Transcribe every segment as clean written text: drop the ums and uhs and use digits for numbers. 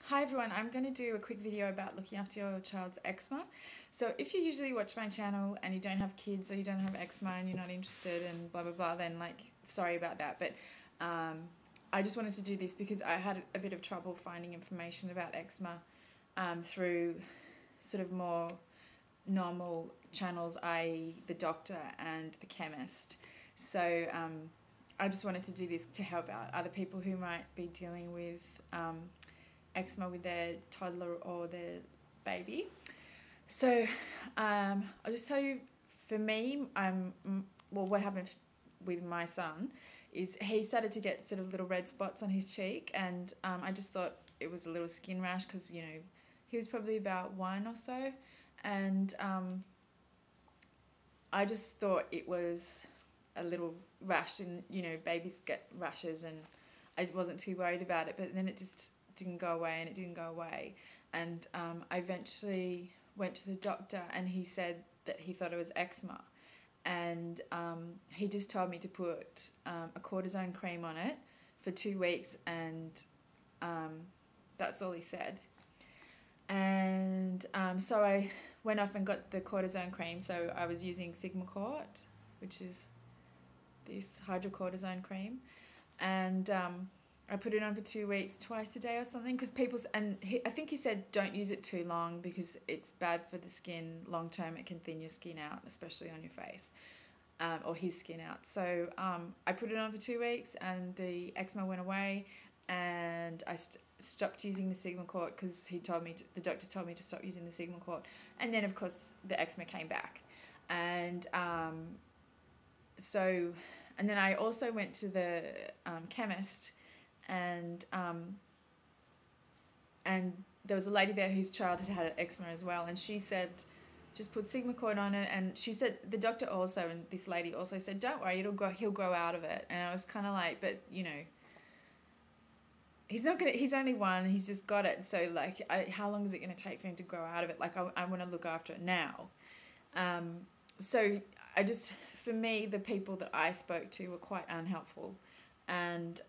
Hi everyone, I'm going to do a quick video about looking after your child's eczema. So if you usually watch my channel and you don't have kids or you don't have eczema and you're not interested and blah blah blah, then sorry about that. But I just wanted to do this because I had a bit of trouble finding information about eczema through sort of more normal channels, i.e. the doctor and the chemist. So I just wanted to do this to help out other people who might be dealing with eczema with their toddler or their baby. So I'll just tell you, for me, what happened with my son is he started to get sort of little red spots on his cheek, and I just thought it was a little skin rash because, you know, he was probably about 1 or so, and I just thought it was a little rash, and, you know, babies get rashes, and I wasn't too worried about it, but then it just didn't go away, and it didn't go away. And I eventually went to the doctor, and he said that he thought it was eczema, and he just told me to put a cortisone cream on it for 2 weeks, and that's all he said. And so I went off and got the cortisone cream. So I was using Sigmacort, which is this hydrocortisone cream, and I put it on for 2 weeks, twice a day or something, because I think he said don't use it too long because it's bad for the skin long term. It can thin your skin out, especially on your face, or his skin out. So I put it on for 2 weeks, and the eczema went away, and I stopped using the Sigmacort because the doctor told me to stop using the Sigmacort, and then of course the eczema came back, and and then I also went to the chemist. And there was a lady there whose child had eczema as well, and she said just put Sigmacort on it, and she said, the doctor also, and this lady also said, don't worry, he'll grow out of it. And I was kind of like, but you know, he's only 1, he's just got it, so like how long is it going to take for him to grow out of it? Like I want to look after it now. So for me, the people that I spoke to were quite unhelpful. And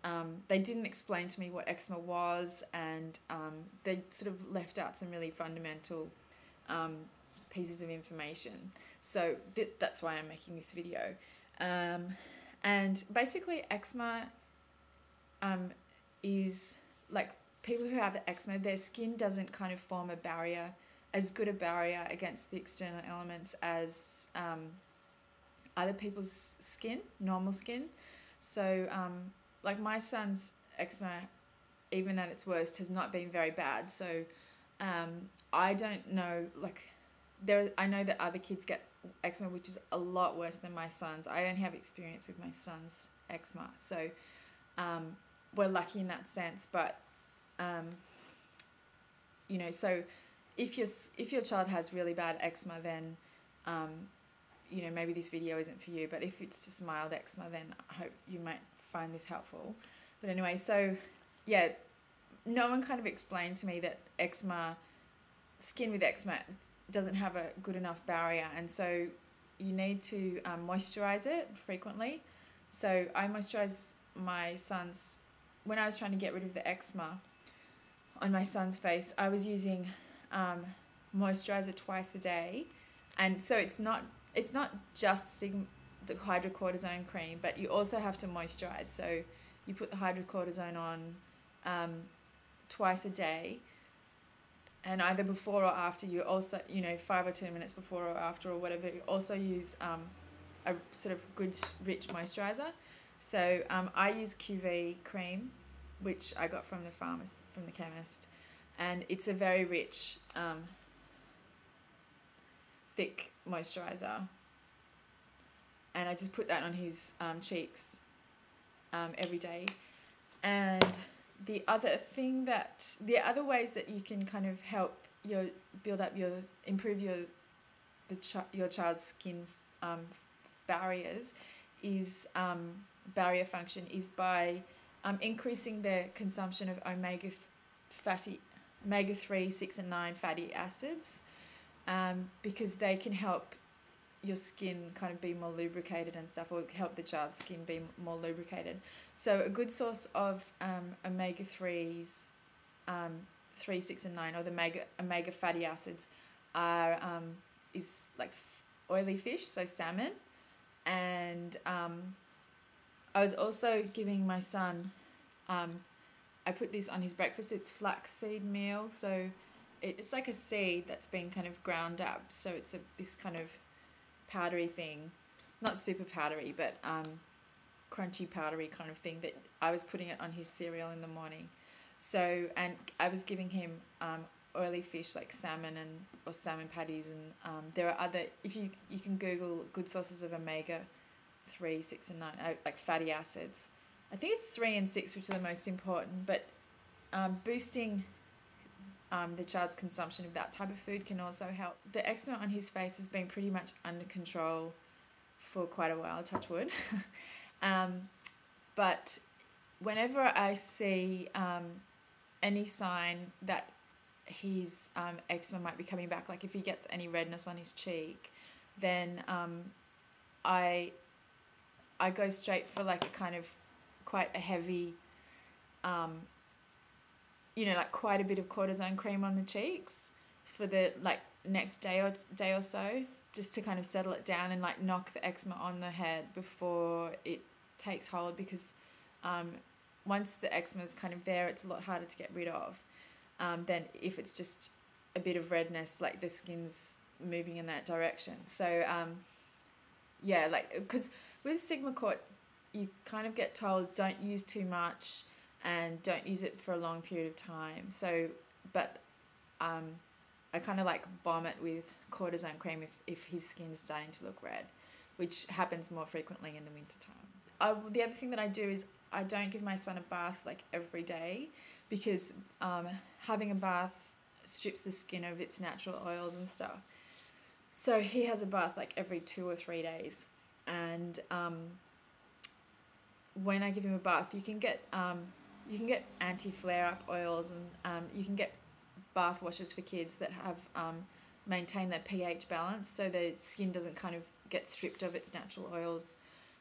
they didn't explain to me what eczema was, and they sort of left out some really fundamental pieces of information. So that's why I'm making this video. And basically eczema is like, people who have eczema, their skin doesn't kind of form as good a barrier against the external elements as other people's skin, normal skin. So, like my son's eczema, even at its worst, has not been very bad. So, I don't know, I know that other kids get eczema, which is a lot worse than my son's. I only have experience with my son's eczema. So, we're lucky in that sense. But, you know, so if your child has really bad eczema, then, you know, maybe this video isn't for you, but if it's just mild eczema, then I hope you might find this helpful. But anyway, so yeah, no one kind of explained to me that skin with eczema doesn't have a good enough barrier, and so you need to moisturize it frequently. So I moisturize my son's, when I was trying to get rid of the eczema on my son's face, I was using moisturizer twice a day. And so it's not just the hydrocortisone cream, but you also have to moisturize. So you put the hydrocortisone on twice a day, and either before or after, you also, you know, 5 or 10 minutes before or after or whatever, you also use a sort of good rich moisturizer. So I use QV cream, which I got from the chemist, and it's a very rich thick moisturizer, and I just put that on his cheeks every day. And the other ways that you can kind of help improve your child's skin barriers is barrier function is by increasing the consumption of omega-3, 6 and 9 fatty acids, because they can help your skin kind of be more lubricated and stuff, or help the child's skin be more lubricated. So a good source of omega-3s 3, 6 and 9, or the omega fatty acids, are is like oily fish, so salmon. And I was also giving my son, I put this on his breakfast. It's flaxseed meal, so it's like a seed that's been kind of ground up, so it's this kind of powdery thing, not super powdery, but crunchy powdery kind of thing, that I was putting it on his cereal in the morning. So, and I was giving him oily fish like salmon or salmon patties, and there are other, if you can Google good sources of omega 3, 6 and 9, like fatty acids. I think it's 3 and 6 which are the most important, but boosting the child's consumption of that type of food can also help. The eczema on his face has been pretty much under control for quite a while, touch wood. But whenever I see any sign that his eczema might be coming back, like if he gets any redness on his cheek, then I go straight for like a kind of quite a heavy, like quite a bit of cortisone cream on the cheeks for the like next day or so, just to kind of settle it down and like knock the eczema on the head before it takes hold, because once the eczema is kind of there, it's a lot harder to get rid of than if it's just a bit of redness, like the skin's moving in that direction. So like, because with Sigma-Cort, you kind of get told don't use too much and don't use it for a long period of time. So, but I kind of like bomb it with cortisone cream if his skin's starting to look red, which happens more frequently in the wintertime. The other thing that I do is I don't give my son a bath like every day, because having a bath strips the skin of its natural oils and stuff. So he has a bath like every 2 or 3 days, and when I give him a bath, you can get anti-flare-up oils, and you can get bath washes for kids that have maintained their pH balance, so the skin doesn't kind of get stripped of its natural oils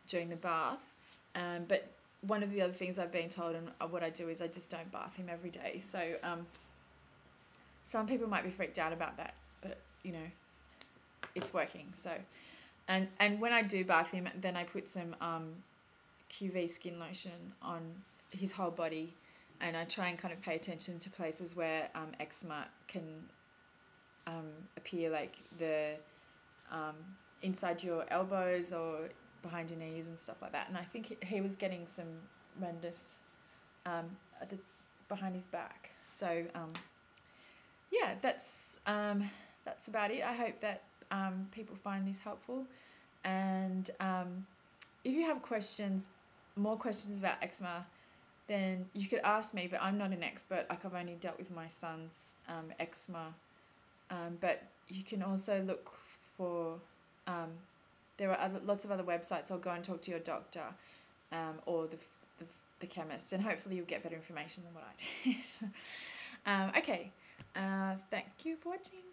during the bath. But one of the other things I've been told, and what I do, is I just don't bath him every day. So some people might be freaked out about that, but it's working. So and when I do bath him, then I put some QV skin lotion on his whole body, and I try and kind of pay attention to places where eczema can appear, like the inside your elbows or behind your knees and stuff like that. And I think he was getting some redness at the behind his back. So yeah, that's about it. I hope that people find this helpful, and if you have more questions about eczema, then you could ask me, but I'm not an expert. Like, I've only dealt with my son's eczema, but you can also look for there are lots of other websites, or go and talk to your doctor or the chemist, and hopefully you'll get better information than what I did. Okay, thank you for watching.